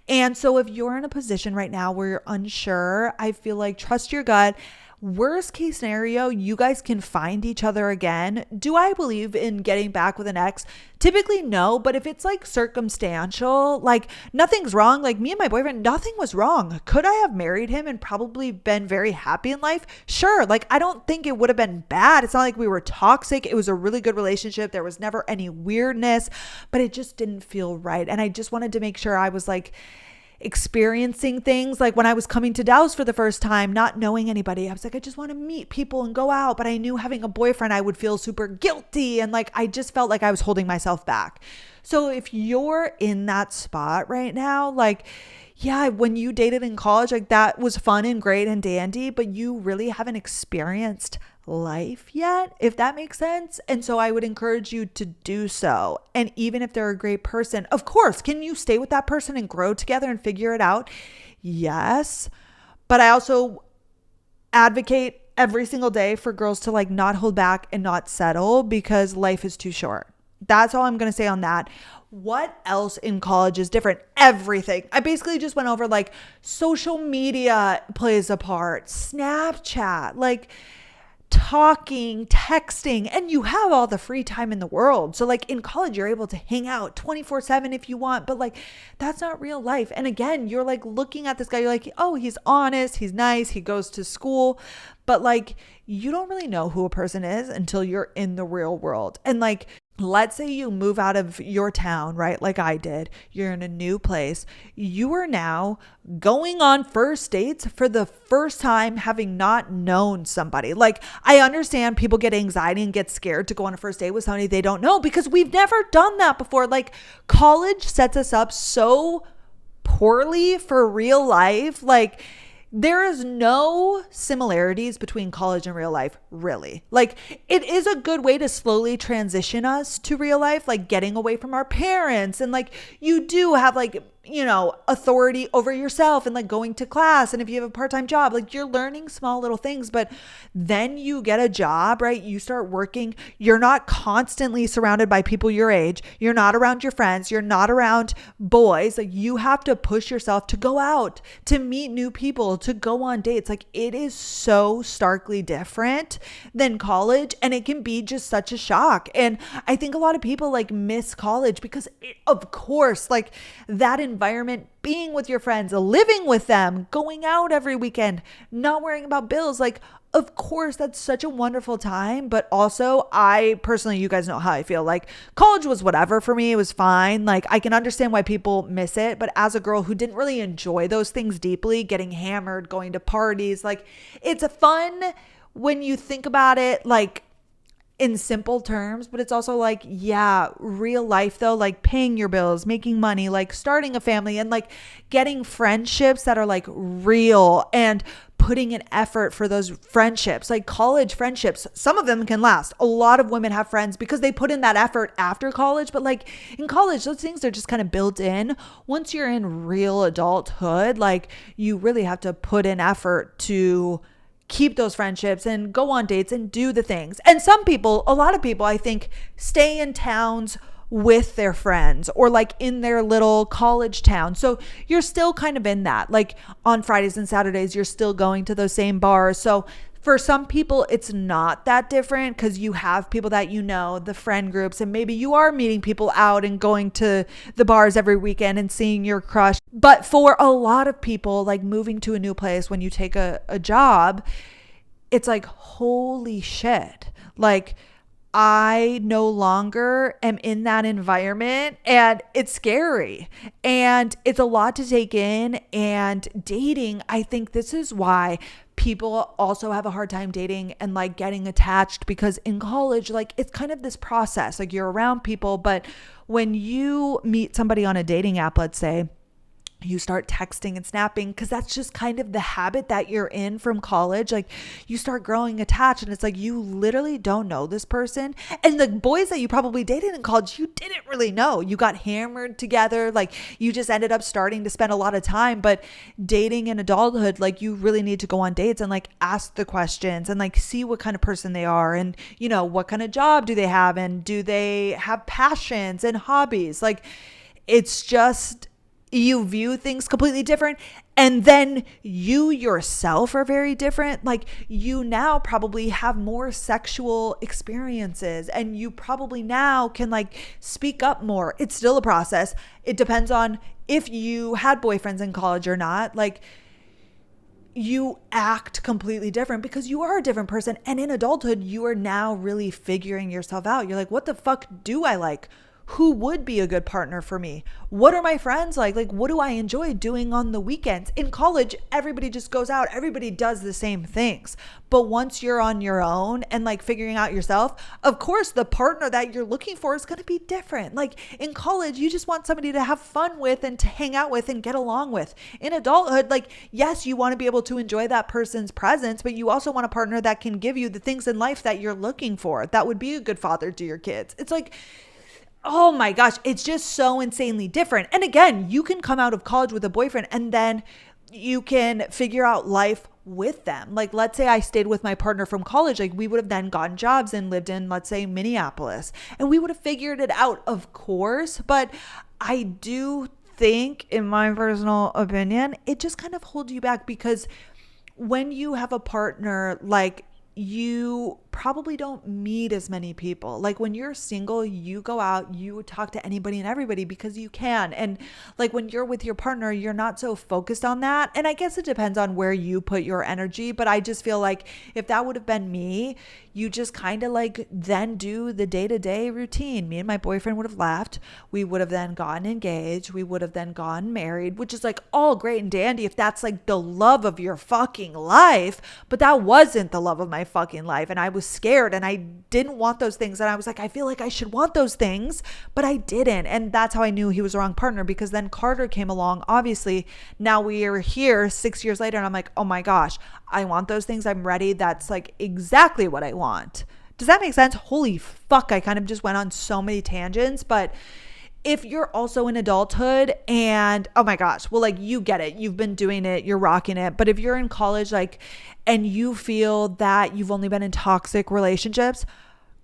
And so if you're in a position right now where you're unsure, I feel like trust your gut. Worst case scenario, you guys can find each other again. Do I believe in getting back with an ex? Typically, no. But if it's like circumstantial, like nothing's wrong. Like, me and my boyfriend, nothing was wrong. Could I have married him and probably been very happy in life? Sure. Like, I don't think it would have been bad. It's not like we were toxic. It was a really good relationship. There was never any weirdness, but it just didn't feel right. And I just wanted to make sure I was like experiencing things. Like, when I was coming to Dallas for the first time, not knowing anybody, I was like, I just want to meet people and go out. But I knew having a boyfriend, I would feel super guilty. And like, I just felt like I was holding myself back. So if you're in that spot right now, like, yeah, when you dated in college, like, that was fun and great and dandy, but you really haven't experienced life yet, if that makes sense. And so I would encourage you to do so. And even if they're a great person, of course, can you stay with that person and grow together and figure it out? Yes. But I also advocate every single day for girls to like not hold back and not settle, because life is too short. That's all I'm going to say on that. What else in college is different? Everything. I basically just went over like social media plays a part, Snapchat, like talking, texting, and you have all the free time in the world. So like in college, you're able to hang out 24/7 if you want, but like that's not real life. And again, you're like looking at this guy, you're like, oh, he's honest, he's nice, he goes to school, but like you don't really know who a person is until you're in the real world. And like, let's say you move out of your town, right? Like I did. You're in a new place. You are now going on first dates for the first time, having not known somebody. Like, I understand people get anxiety and get scared to go on a first date with somebody they don't know, because we've never done that before. Like, college sets us up so poorly for real life. Like, there is no similarities between college and real life, really. Like, it is a good way to slowly transition us to real life, like getting away from our parents. And like, you do have like, you know, authority over yourself and like going to class. And if you have a part-time job, like you're learning small little things, but then you get a job, right? You start working. You're not constantly surrounded by people your age. You're not around your friends. You're not around boys. Like, you have to push yourself to go out, to meet new people, to go on dates. Like, it is so starkly different than college, and it can be just such a shock. And I think a lot of people like miss college because of course, like that environment environment, being with your friends, living with them, going out every weekend, not worrying about bills. Like, of course, that's such a wonderful time. But also, I personally, you guys know how I feel. Like, college was whatever for me. It was fine. Like, I can understand why people miss it. But as a girl who didn't really enjoy those things deeply, getting hammered, going to parties, like, it's fun when you think about it, like, in simple terms, but it's also like, yeah, real life though, like paying your bills, making money, like starting a family, and like getting friendships that are like real and putting an effort for those friendships. Like college friendships, some of them can last. A lot of women have friends because they put in that effort after college, but like in college, those things are just kind of built in. Once you're in real adulthood, like you really have to put in effort to keep those friendships and go on dates and do the things. And some people, a lot of people, I think, stay in towns with their friends or like in their little college town. So you're still kind of in that. Like on Fridays and Saturdays, you're still going to those same bars. So for some people, it's not that different because you have people that you know, the friend groups, and maybe you are meeting people out and going to the bars every weekend and seeing your crush. But for a lot of people, like moving to a new place when you take a job, it's like, holy shit. Like, I no longer am in that environment and it's scary and it's a lot to take in. And dating, I think this is why people also have a hard time dating and like getting attached, because in college, like it's kind of this process, like you're around people, but when you meet somebody on a dating app, let's say, you start texting and snapping because that's just kind of the habit that you're in from college. Like you start growing attached and it's like you literally don't know this person. And the boys that you probably dated in college, you didn't really know. You got hammered together. Like you just ended up starting to spend a lot of time. But dating in adulthood, like you really need to go on dates and like ask the questions and like see what kind of person they are. And, you know, what kind of job do they have? And do they have passions and hobbies? Like it's just, you view things completely different. And then you yourself are very different. Like you now probably have more sexual experiences and you probably now can like speak up more. It's still a process. It depends on if you had boyfriends in college or not. Like you act completely different because you are a different person. And in adulthood, you are now really figuring yourself out. You're like, what the fuck do I like? Who would be a good partner for me? What are my friends like? Like, what do I enjoy doing on the weekends? In college, everybody just goes out. Everybody does the same things. But once you're on your own and like figuring out yourself, of course, the partner that you're looking for is going to be different. Like in college, you just want somebody to have fun with and to hang out with and get along with. In adulthood, like, yes, you want to be able to enjoy that person's presence, but you also want a partner that can give you the things in life that you're looking for. That would be a good father to your kids. It's like, oh my gosh, it's just so insanely different. And again, you can come out of college with a boyfriend and then you can figure out life with them. Like, let's say I stayed with my partner from college, like we would have then gotten jobs and lived in, let's say, Minneapolis, and we would have figured it out, of course. But I do think, in my personal opinion, it just kind of holds you back because when you have a partner, like you probably don't meet as many people. Like when you're single, you go out, you talk to anybody and everybody because you can. And like when you're with your partner, you're not so focused on that. And I guess it depends on where you put your energy. But I just feel like if that would have been me, you just kind of like then do the day-to-day routine. Me and my boyfriend would have left. We would have then gotten engaged. We would have then gotten married, which is like all great and dandy if that's like the love of your fucking life. But that wasn't the love of my fucking life. And I was scared and I didn't want those things. And I was like, I feel like I should want those things, but I didn't. And that's how I knew he was the wrong partner, because then Carter came along. Obviously, now we are here 6 years later and I'm like, oh my gosh, I want those things. I'm ready. That's like exactly what I want. Does that make sense? Holy fuck. I kind of just went on so many tangents, but if you're also in adulthood and oh my gosh, well, like you get it, you've been doing it, you're rocking it. But if you're in college, like, and you feel that you've only been in toxic relationships,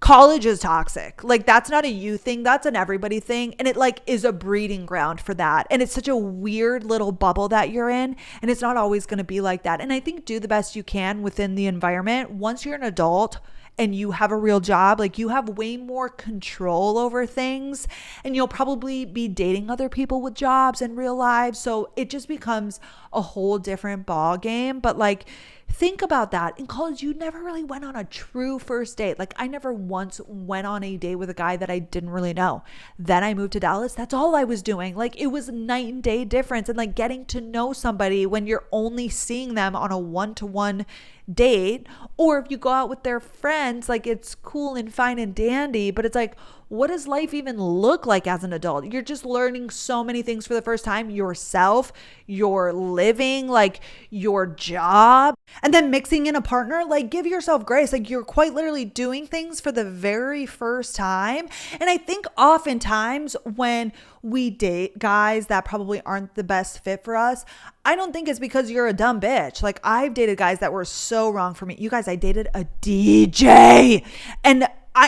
college is toxic. Like that's not a you thing, that's an everybody thing. And it like is a breeding ground for that. And it's such a weird little bubble that you're in. And it's not always going to be like that. And I think do the best you can within the environment. Once you're an adult and you have a real job, like you have way more control over things, and you'll probably be dating other people with jobs in real life. So it just becomes a whole different ball game. But like, think about that. In college, you never really went on a true first date. Like, I never once went on a date with a guy that I didn't really know. Then I moved to Dallas. That's all I was doing. Like, it was night and day difference. And like getting to know somebody when you're only seeing them on a one-to-one date, or if you go out with their friends, like it's cool and fine and dandy, but it's like, what does life even look like as an adult? You're just learning so many things for the first time, yourself, your living, like your job, and then mixing in a partner. Like, give yourself grace. Like, you're quite literally doing things for the very first time. And I think oftentimes when we date guys that probably aren't the best fit for us, I don't think it's because you're a dumb bitch. Like, I've dated guys that were so wrong for me. You guys, I dated a DJ, and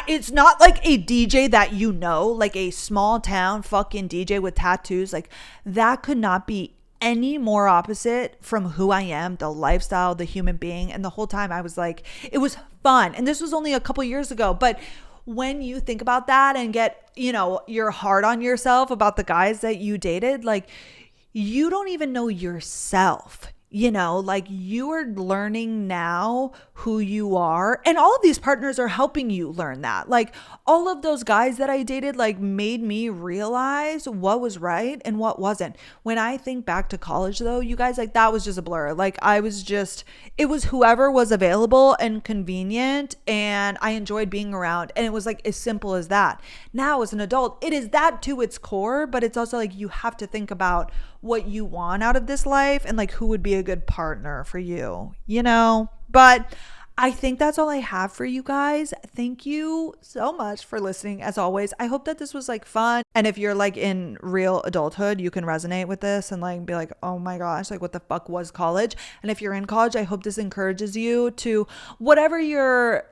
it's not like a DJ that you know, like a small town fucking DJ with tattoos. Like, that could not be any more opposite from who I am, the lifestyle, the human being. And the whole time I was like, it was fun. And this was only a couple years ago. But when you think about that and get, you're hard on yourself about the guys that you dated, like, you don't even know yourself. Like, you are learning now who you are. And all of these partners are helping you learn that. Like, all of those guys that I dated, like, made me realize what was right and what wasn't. When I think back to college, though, you guys, like, that was just a blur. Like, it was whoever was available and convenient, and I enjoyed being around. And it was like as simple as that. Now, as an adult, it is that to its core, but it's also like you have to think about what you want out of this life and like who would be a good partner for you, But I think that's all I have for you guys. Thank you so much for listening. As always, I hope that this was like fun. And if you're like in real adulthood, you can resonate with this and like be like, oh my gosh, like what the fuck was college? And if you're in college, I hope this encourages you to whatever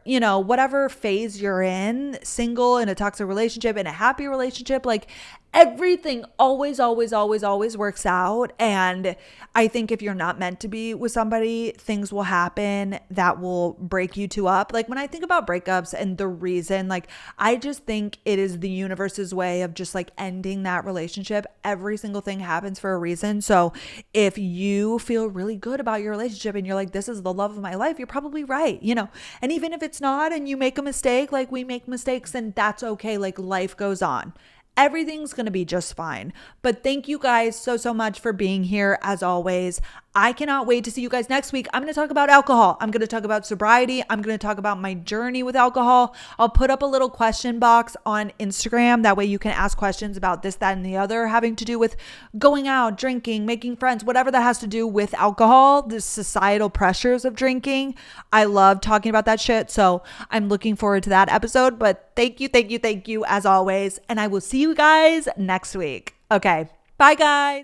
whatever phase you're in, single, in a toxic relationship, in a happy relationship, like everything always works out. And I think if you're not meant to be with somebody, things will happen that will break you two up. Like, when I think about breakups and the reason, like, I just think it is the universe's way of just like ending that relationship. Every single thing happens for a reason. So if you feel really good about your relationship and you're like, this is the love of my life, you're probably right, and even if it's not and you make a mistake, like we make mistakes, and that's okay. Like, life goes on. Everything's going to be just fine. But thank you guys so much for being here. As always, I cannot wait to see you guys next week. I'm going to talk about alcohol. I'm going to talk about sobriety. I'm going to talk about my journey with alcohol. I'll put up a little question box on Instagram. That way you can ask questions about this, that, and the other having to do with going out, drinking, making friends, whatever that has to do with alcohol, the societal pressures of drinking. I love talking about that shit. So I'm looking forward to that episode. But thank you as always. And I will see you guys next week. Okay. Bye, guys.